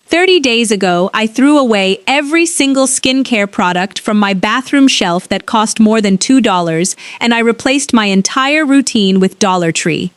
30 days ago, I threw away every single skincare product from my bathroom shelf that cost more than $2, and I replaced my entire routine with Dollar Tree.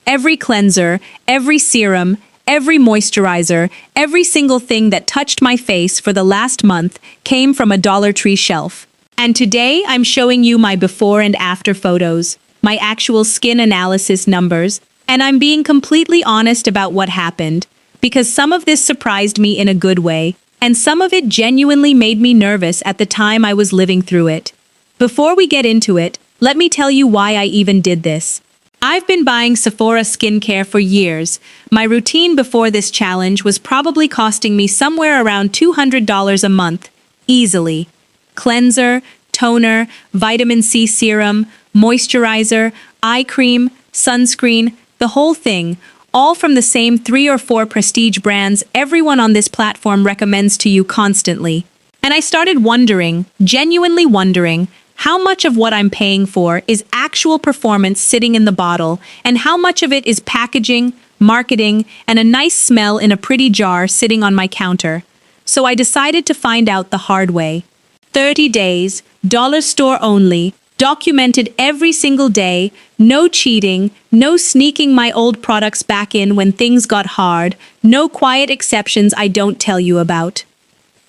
Every cleanser, every serum, every moisturizer, every single thing that touched my face for the last month came from a Dollar Tree shelf. And today, I'm showing you my before and after photos, my actual skin analysis numbers, and I'm being completely honest about what happened. Because some of this surprised me in a good way, and some of it genuinely made me nervous at the time I was living through it. Before we get into it, let me tell you why I even did this. I've been buying Sephora skincare for years. My routine before this challenge was probably costing me somewhere around $200 a month, easily. Cleanser, toner, vitamin C serum, moisturizer, eye cream, sunscreen, the whole thing, all from the same 3 or 4 prestige brands everyone on this platform recommends to you constantly. And I started wondering, genuinely wondering, how much of what I'm paying for is actual performance sitting in the bottle, and how much of it is packaging, marketing, and a nice smell in a pretty jar sitting on my counter. So I decided to find out the hard way. 30 days, dollar store only, documented every single day, no cheating, no sneaking my old products back in when things got hard, no quiet exceptions I don't tell you about.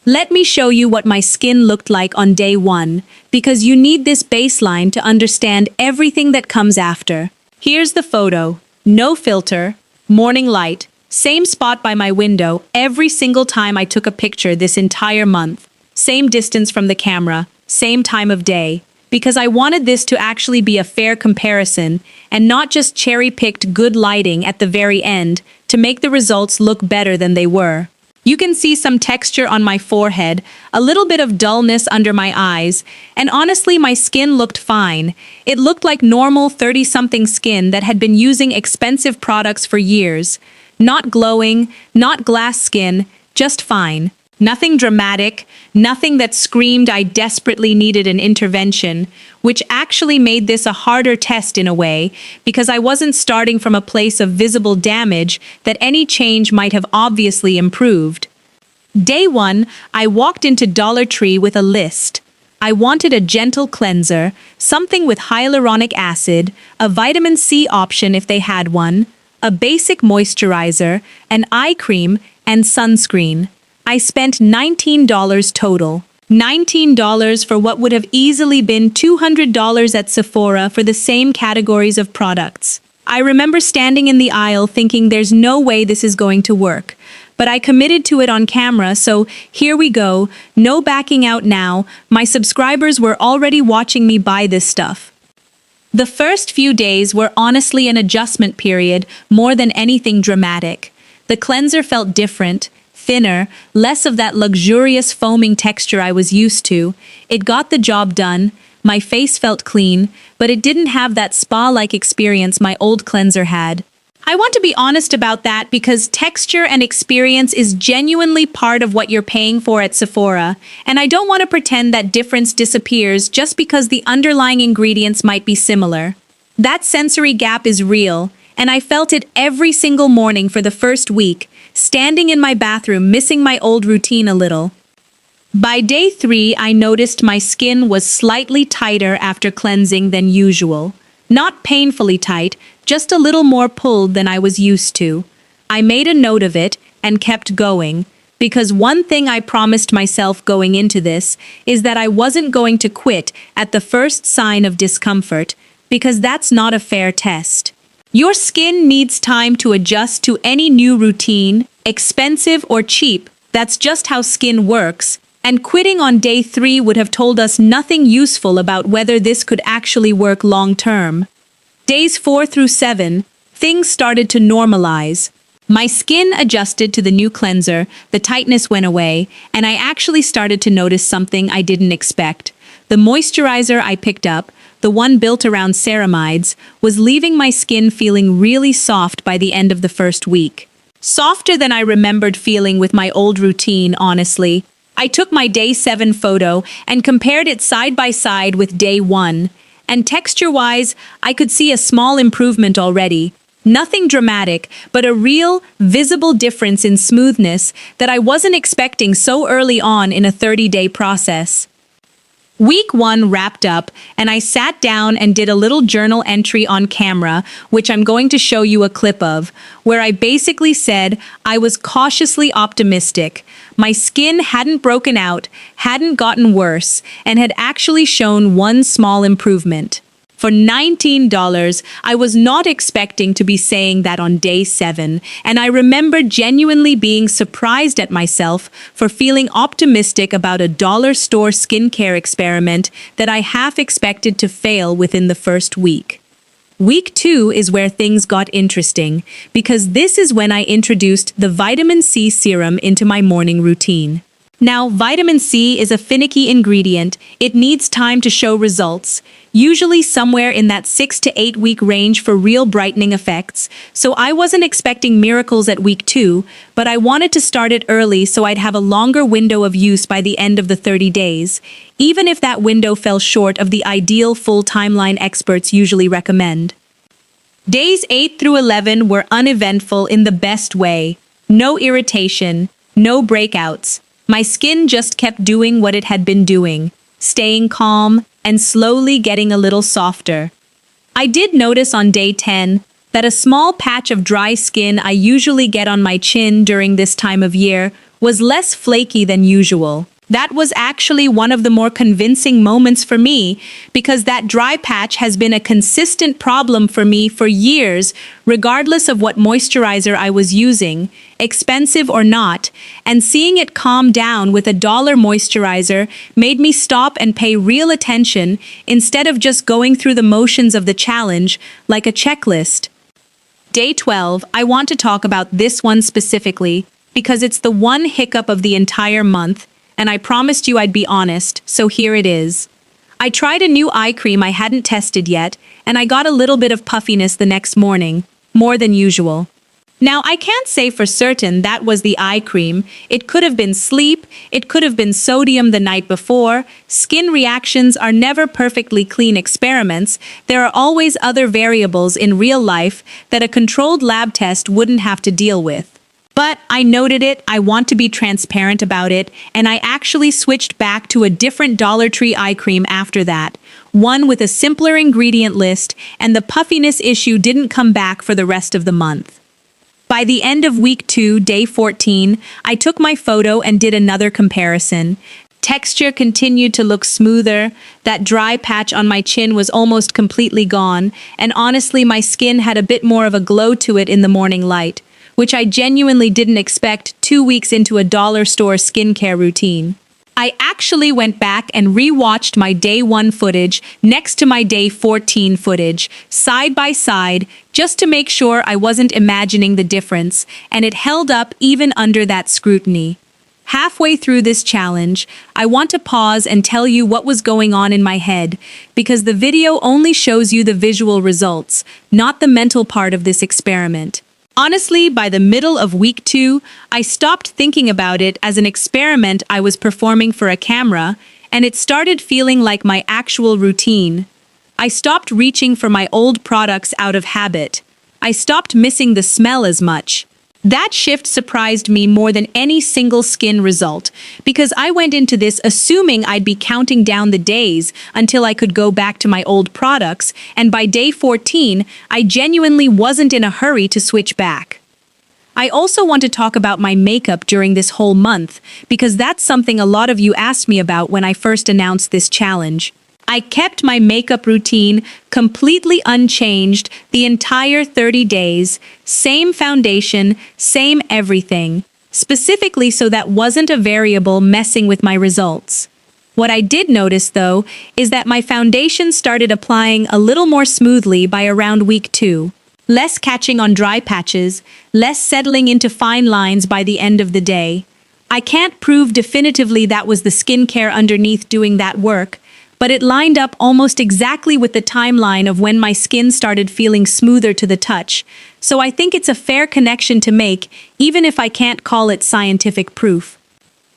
Let me show you what my skin looked like on day 1, because you need this baseline to understand everything that comes after. Here's the photo. No filter, morning light, same spot by my window every single time I took a picture this entire month. Same distance from the camera, same time of day. Because I wanted this to actually be a fair comparison and not just cherry-picked good lighting at the very end to make the results look better than they were. You can see some texture on my forehead, a little bit of dullness under my eyes, and honestly my skin looked fine. It looked like normal 30-something skin that had been using expensive products for years. Not glowing, not glass skin, just fine. Nothing dramatic, nothing that screamed I desperately needed an intervention, which actually made this a harder test in a way, because I wasn't starting from a place of visible damage that any change might have obviously improved. Day 1, I walked into Dollar Tree with a list. I wanted a gentle cleanser, something with hyaluronic acid, a vitamin C option if they had one, a basic moisturizer, an eye cream, and sunscreen. I spent $19 total. $19 for what would have easily been $200 at Sephora for the same categories of products. I remember standing in the aisle thinking there's no way this is going to work. But I committed to it on camera, so here we go. No backing out now. My subscribers were already watching me buy this stuff. The first few days were honestly an adjustment period more than anything dramatic. The cleanser felt different. Thinner, less of that luxurious foaming texture I was used to. It got the job done. My face felt clean, but it didn't have that spa-like experience my old cleanser had. I want to be honest about that because texture and experience is genuinely part of what you're paying for at Sephora, and I don't want to pretend that difference disappears just because the underlying ingredients might be similar. That sensory gap is real, and I felt it every single morning for the first week, standing in my bathroom missing my old routine a little. By day 3, I noticed my skin was slightly tighter after cleansing than usual. Not painfully tight, just a little more pulled than I was used to. I made a note of it and kept going, because one thing I promised myself going into this is that I wasn't going to quit at the first sign of discomfort, because that's not a fair test. Your skin needs time to adjust to any new routine, expensive or cheap. That's just how skin works, and quitting on day 3 would have told us nothing useful about whether this could actually work long term. Days 4 through 7, things started to normalize. My skin adjusted to the new cleanser, the tightness went away, and I actually started to notice something I didn't expect. The moisturizer I picked up, the one built around ceramides, was leaving my skin feeling really soft by the end of the first week. Softer than I remembered feeling with my old routine, honestly. I took my day 7 photo and compared it side by side with day 1. And texture-wise, I could see a small improvement already. Nothing dramatic, but a real, visible difference in smoothness that I wasn't expecting so early on in a 30-day process. Week 1 wrapped up, and I sat down and did a little journal entry on camera, which I'm going to show you a clip of, where I basically said I was cautiously optimistic. My skin hadn't broken out, hadn't gotten worse, and had actually shown one small improvement. For $19, I was not expecting to be saying that on day 7, and I remember genuinely being surprised at myself for feeling optimistic about a dollar store skincare experiment that I half expected to fail within the first week. Week 2 is where things got interesting, because this is when I introduced the vitamin C serum into my morning routine. Now, vitamin C is a finicky ingredient. It needs time to show results, usually somewhere in that 6 to 8 week range for real brightening effects, so I wasn't expecting miracles at week 2, but I wanted to start it early so I'd have a longer window of use by the end of the 30 days, even if that window fell short of the ideal full timeline experts usually recommend. Days 8 through 11 were uneventful in the best way. No irritation, no breakouts. My skin just kept doing what it had been doing, staying calm and slowly getting a little softer. I did notice on day 10 that a small patch of dry skin I usually get on my chin during this time of year was less flaky than usual. That was actually one of the more convincing moments for me, because that dry patch has been a consistent problem for me for years, regardless of what moisturizer I was using, expensive or not, and seeing it calm down with a dollar moisturizer made me stop and pay real attention instead of just going through the motions of the challenge like a checklist. Day 12, I want to talk about this one specifically because it's the one hiccup of the entire month, and I promised you I'd be honest, so here it is. I tried a new eye cream I hadn't tested yet, and I got a little bit of puffiness the next morning, more than usual. Now, I can't say for certain that was the eye cream. It could have been sleep, it could have been sodium the night before. Skin reactions are never perfectly clean experiments. There are always other variables in real life that a controlled lab test wouldn't have to deal with. But I noted it, I want to be transparent about it, and I actually switched back to a different Dollar Tree eye cream after that, one with a simpler ingredient list, and the puffiness issue didn't come back for the rest of the month. By the end of week 2, day 14, I took my photo and did another comparison. Texture continued to look smoother, that dry patch on my chin was almost completely gone, and honestly my skin had a bit more of a glow to it in the morning light, which I genuinely didn't expect 2 weeks into a dollar store skincare routine. I actually went back and re-watched my day 1 footage next to my day 14 footage, side by side, just to make sure I wasn't imagining the difference, and it held up even under that scrutiny. Halfway through this challenge, I want to pause and tell you what was going on in my head, because the video only shows you the visual results, not the mental part of this experiment. Honestly, by the middle of week 2, I stopped thinking about it as an experiment I was performing for a camera, and it started feeling like my actual routine. I stopped reaching for my old products out of habit. I stopped missing the smell as much. That shift surprised me more than any single skin result, because I went into this assuming I'd be counting down the days until I could go back to my old products, and by day 14, I genuinely wasn't in a hurry to switch back. I also want to talk about my makeup during this whole month, because that's something a lot of you asked me about when I first announced this challenge. I kept my makeup routine completely unchanged the entire 30 days, same foundation, same everything, specifically so that wasn't a variable messing with my results. What I did notice, though, is that my foundation started applying a little more smoothly by around week 2. Less catching on dry patches, less settling into fine lines by the end of the day. I can't prove definitively that was the skincare underneath doing that work, but it lined up almost exactly with the timeline of when my skin started feeling smoother to the touch, so I think it's a fair connection to make, even if I can't call it scientific proof.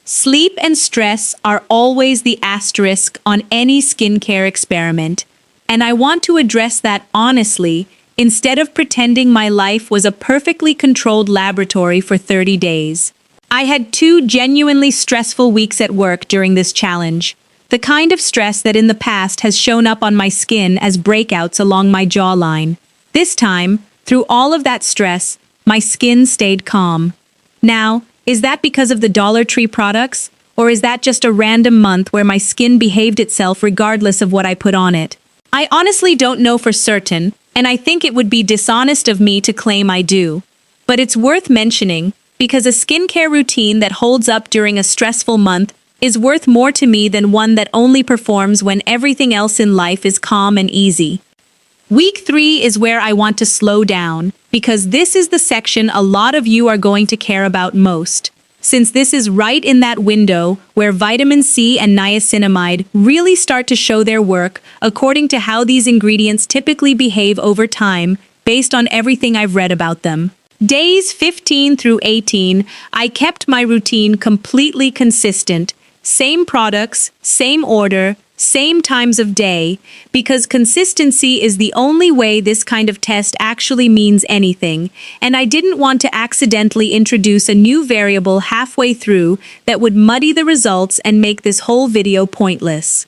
Sleep and stress are always the asterisk on any skincare experiment, and I want to address that honestly, instead of pretending my life was a perfectly controlled laboratory for 30 days. I had 2 genuinely stressful weeks at work during this challenge. The kind of stress that in the past has shown up on my skin as breakouts along my jawline. This time, through all of that stress, my skin stayed calm. Now, is that because of the Dollar Tree products? Or is that just a random month where my skin behaved itself regardless of what I put on it? I honestly don't know for certain, and I think it would be dishonest of me to claim I do. But it's worth mentioning, because a skincare routine that holds up during a stressful month is worth more to me than one that only performs when everything else in life is calm and easy. Week 3 is where I want to slow down, because this is the section a lot of you are going to care about most. Since this is right in that window where vitamin C and niacinamide really start to show their work according to how these ingredients typically behave over time based on everything I've read about them. Days 15 through 18, I kept my routine completely consistent. Same products, same order, same times of day, because consistency is the only way this kind of test actually means anything, and I didn't want to accidentally introduce a new variable halfway through that would muddy the results and make this whole video pointless.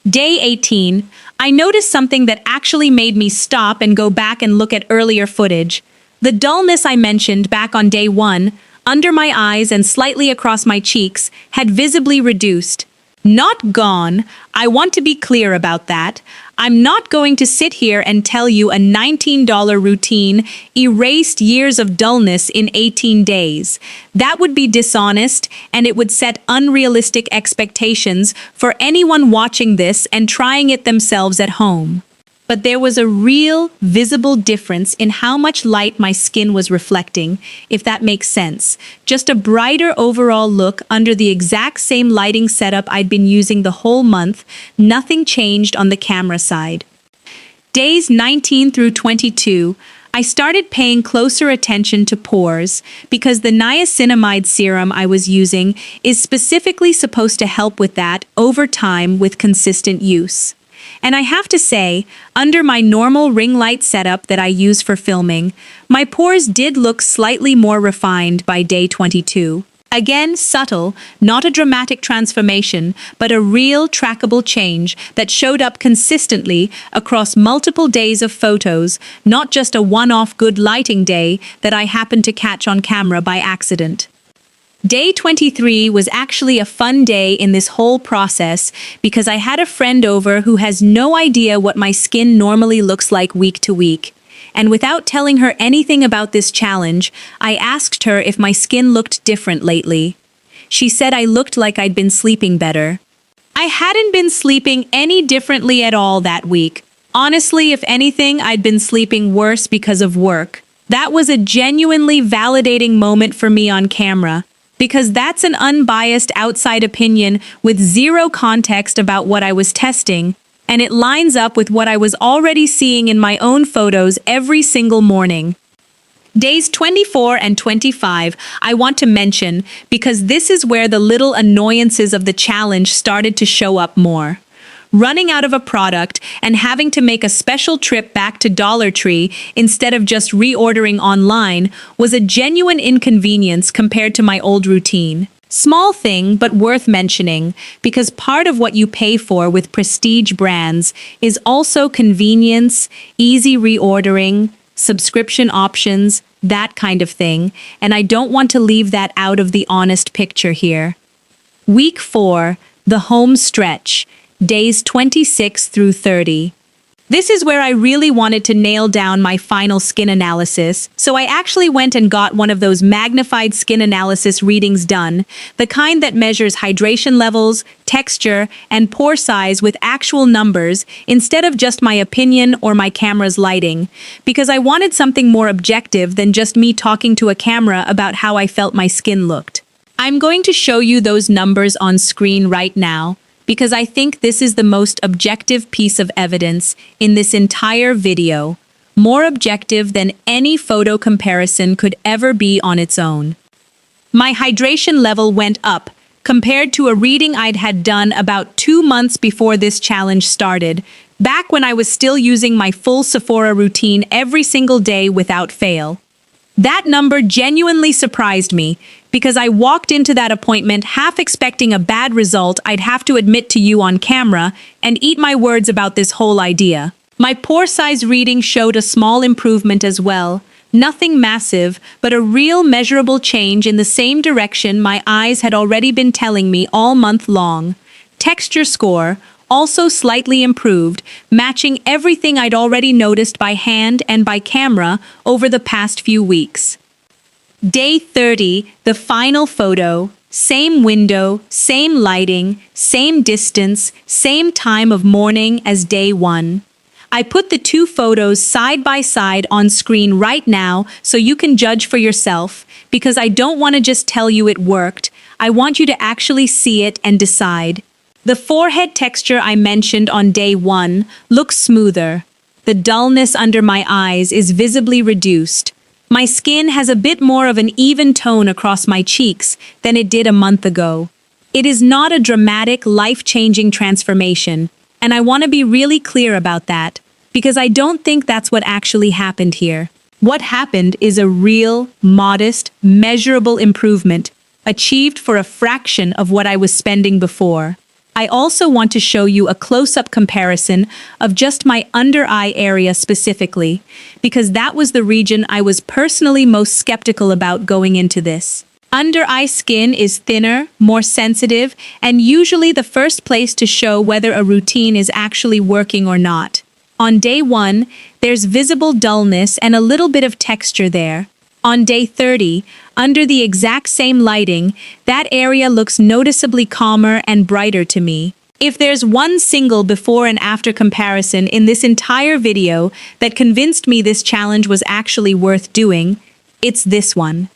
Day 18, I noticed something that actually made me stop and go back and look at earlier footage. The dullness I mentioned back on day 1, under my eyes and slightly across my cheeks, had visibly reduced. Not gone. I want to be clear about that. I'm not going to sit here and tell you a $19 routine erased years of dullness in 18 days. That would be dishonest, and it would set unrealistic expectations for anyone watching this and trying it themselves at home. But there was a real, visible difference in how much light my skin was reflecting, if that makes sense. Just a brighter overall look under the exact same lighting setup I'd been using the whole month. Nothing changed on the camera side. Days 19 through 22, I started paying closer attention to pores because the niacinamide serum I was using is specifically supposed to help with that over time with consistent use. And I have to say, under my normal ring light setup that I use for filming, my pores did look slightly more refined by day 22. Again, subtle, not a dramatic transformation, but a real trackable change that showed up consistently across multiple days of photos, not just a one-off good lighting day that I happened to catch on camera by accident. Day 23 was actually a fun day in this whole process because I had a friend over who has no idea what my skin normally looks like week to week. And without telling her anything about this challenge, I asked her if my skin looked different lately. She said I looked like I'd been sleeping better. I hadn't been sleeping any differently at all that week. Honestly, if anything, I'd been sleeping worse because of work. That was a genuinely validating moment for me on camera, because that's an unbiased outside opinion with zero context about what I was testing, and it lines up with what I was already seeing in my own photos every single morning. Days 24 and 25 I want to mention because this is where the little annoyances of the challenge started to show up more. Running out of a product and having to make a special trip back to Dollar Tree instead of just reordering online was a genuine inconvenience compared to my old routine. Small thing, but worth mentioning, because part of what you pay for with prestige brands is also convenience, easy reordering, subscription options, that kind of thing, and I don't want to leave that out of the honest picture here. Week 4, the home stretch. Days 26 through 30. This is where I really wanted to nail down my final skin analysis, so I actually went and got one of those magnified skin analysis readings done, the kind that measures hydration levels, texture, and pore size with actual numbers instead of just my opinion or my camera's lighting, because I wanted something more objective than just me talking to a camera about how I felt my skin looked. I'm going to show you those numbers on screen right now, because I think this is the most objective piece of evidence in this entire video, more objective than any photo comparison could ever be on its own. My hydration level went up, compared to a reading I'd had done about 2 months before this challenge started, back when I was still using my full Sephora routine every single day without fail. That number genuinely surprised me because I walked into that appointment half expecting a bad result I'd have to admit to you on camera and eat my words about this whole idea. My pore size reading showed a small improvement as well. Nothing massive, but a real measurable change in the same direction my eyes had already been telling me all month long. Texture score also slightly improved, matching everything I'd already noticed by hand and by camera over the past few weeks. Day 30, the final photo. Same window, same lighting, same distance, same time of morning as day 1. I put the two photos side by side on screen right now so you can judge for yourself, because I don't want to just tell you it worked. I want you to actually see it and decide. The forehead texture I mentioned on day 1 looks smoother. The dullness under my eyes is visibly reduced. My skin has a bit more of an even tone across my cheeks than it did a month ago. It is not a dramatic, life-changing transformation, and I want to be really clear about that, because I don't think that's what actually happened here. What happened is a real, modest, measurable improvement, achieved for a fraction of what I was spending before. I also want to show you a close-up comparison of just my under-eye area specifically, because that was the region I was personally most skeptical about going into this. Under-eye skin is thinner, more sensitive, and usually the first place to show whether a routine is actually working or not. On day 1, there's visible dullness and a little bit of texture there. On day 30, under the exact same lighting, that area looks noticeably calmer and brighter to me. If there's one single before and after comparison in this entire video that convinced me this challenge was actually worth doing, it's this one.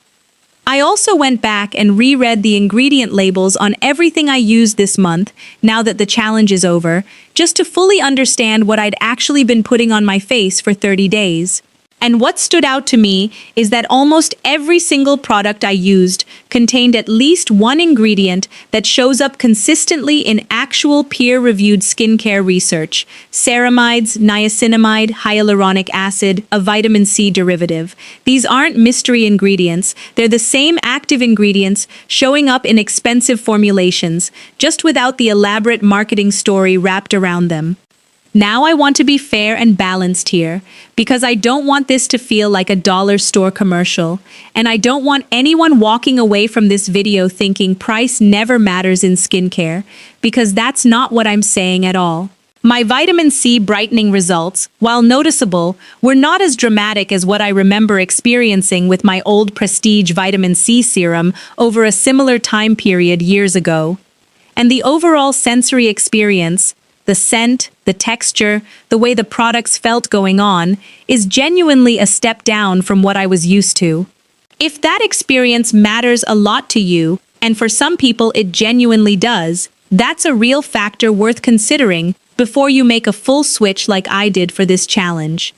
I also went back and reread the ingredient labels on everything I used this month, now that the challenge is over, just to fully understand what I'd actually been putting on my face for 30 days. And what stood out to me is that almost every single product I used contained at least one ingredient that shows up consistently in actual peer-reviewed skincare research: ceramides, niacinamide, hyaluronic acid, a vitamin C derivative. These aren't mystery ingredients, they're the same active ingredients showing up in expensive formulations, just without the elaborate marketing story wrapped around them. Now I want to be fair and balanced here, because I don't want this to feel like a dollar store commercial, and I don't want anyone walking away from this video thinking price never matters in skincare, because that's not what I'm saying at all. My vitamin C brightening results, while noticeable, were not as dramatic as what I remember experiencing with my old Prestige vitamin C serum over a similar time period years ago. And the overall sensory experience, the scent, the texture, the way the products felt going on, is genuinely a step down from what I was used to. If that experience matters a lot to you, and for some people it genuinely does, that's a real factor worth considering before you make a full switch like I did for this challenge.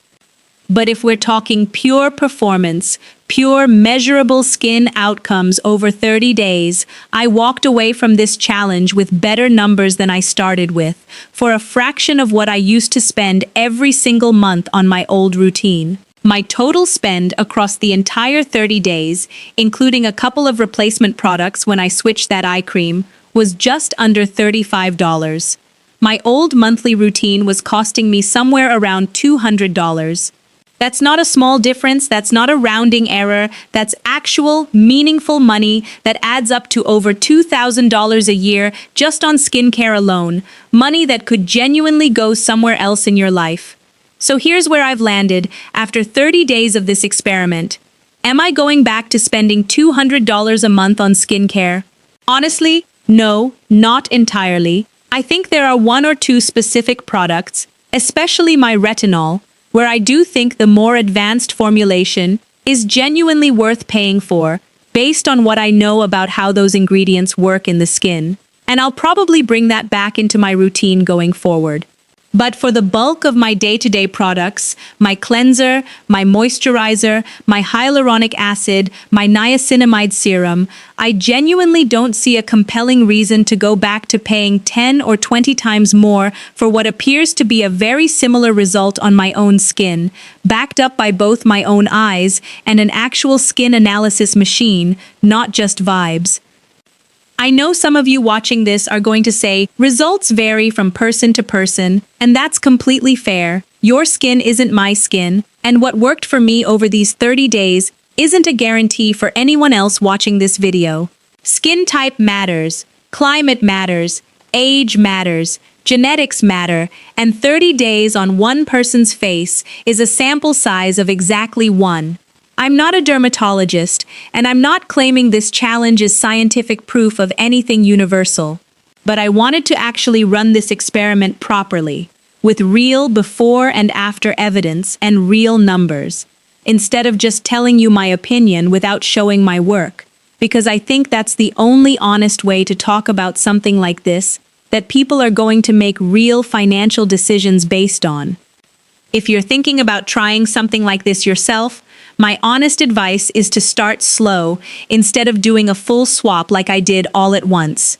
But if we're talking pure performance, pure measurable skin outcomes over 30 days, I walked away from this challenge with better numbers than I started with, for a fraction of what I used to spend every single month on my old routine. My total spend across the entire 30 days, including a couple of replacement products when I switched that eye cream, was just under $35. My old monthly routine was costing me somewhere around $200. That's not a small difference, that's not a rounding error, that's actual, meaningful money that adds up to over $2,000 a year just on skincare alone, money that could genuinely go somewhere else in your life. So here's where I've landed after 30 days of this experiment. Am I going back to spending $200 a month on skincare? Honestly, no, not entirely. I think there are one or two specific products, especially my retinol, where I do think the more advanced formulation is genuinely worth paying for, based on what I know about how those ingredients work in the skin, and I'll probably bring that back into my routine going forward. But for the bulk of my day-to-day products, my cleanser, my moisturizer, my hyaluronic acid, my niacinamide serum, I genuinely don't see a compelling reason to go back to paying 10 or 20 times more for what appears to be a very similar result on my own skin, backed up by both my own eyes and an actual skin analysis machine, not just vibes. I know some of you watching this are going to say, results vary from person to person, and that's completely fair. Your skin isn't my skin, and what worked for me over these 30 days isn't a guarantee for anyone else watching this video. Skin type matters, climate matters, age matters, genetics matter, and 30 days on one person's face is a sample size of exactly one. I'm not a dermatologist, and I'm not claiming this challenge is scientific proof of anything universal. But I wanted to actually run this experiment properly, with real before and after evidence and real numbers, instead of just telling you my opinion without showing my work, because I think that's the only honest way to talk about something like this that people are going to make real financial decisions based on. If you're thinking about trying something like this yourself, my honest advice is to start slow instead of doing a full swap like I did all at once.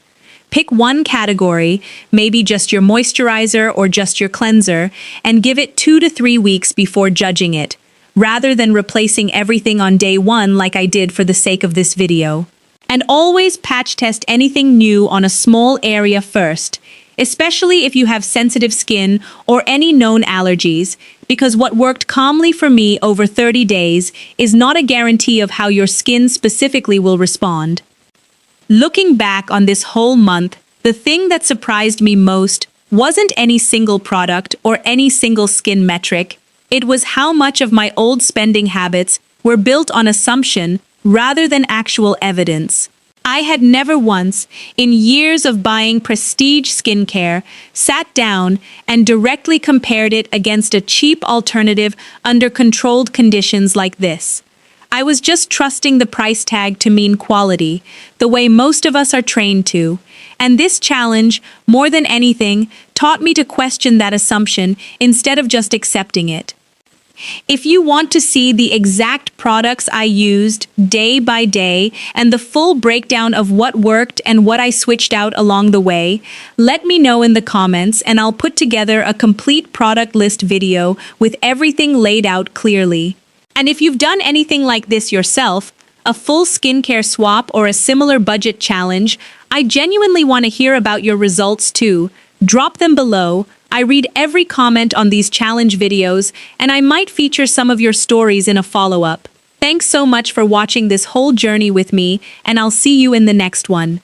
Pick one category, maybe just your moisturizer or just your cleanser, and give it 2 to 3 weeks before judging it, rather than replacing everything on day one like I did for the sake of this video. And always patch test anything new on a small area first, especially if you have sensitive skin or any known allergies, because what worked calmly for me over 30 days is not a guarantee of how your skin specifically will respond. Looking back on this whole month, the thing that surprised me most wasn't any single product or any single skin metric. It was how much of my old spending habits were built on assumption rather than actual evidence. I had never once, in years of buying prestige skincare, sat down and directly compared it against a cheap alternative under controlled conditions like this. I was just trusting the price tag to mean quality, the way most of us are trained to. And this challenge, more than anything, taught me to question that assumption instead of just accepting it. If you want to see the exact products I used day by day and the full breakdown of what worked and what I switched out along the way, let me know in the comments and I'll put together a complete product list video with everything laid out clearly. And if you've done anything like this yourself, a full skincare swap or a similar budget challenge, I genuinely want to hear about your results too. Drop them below. I read every comment on these challenge videos, and I might feature some of your stories in a follow-up. Thanks so much for watching this whole journey with me, and I'll see you in the next one.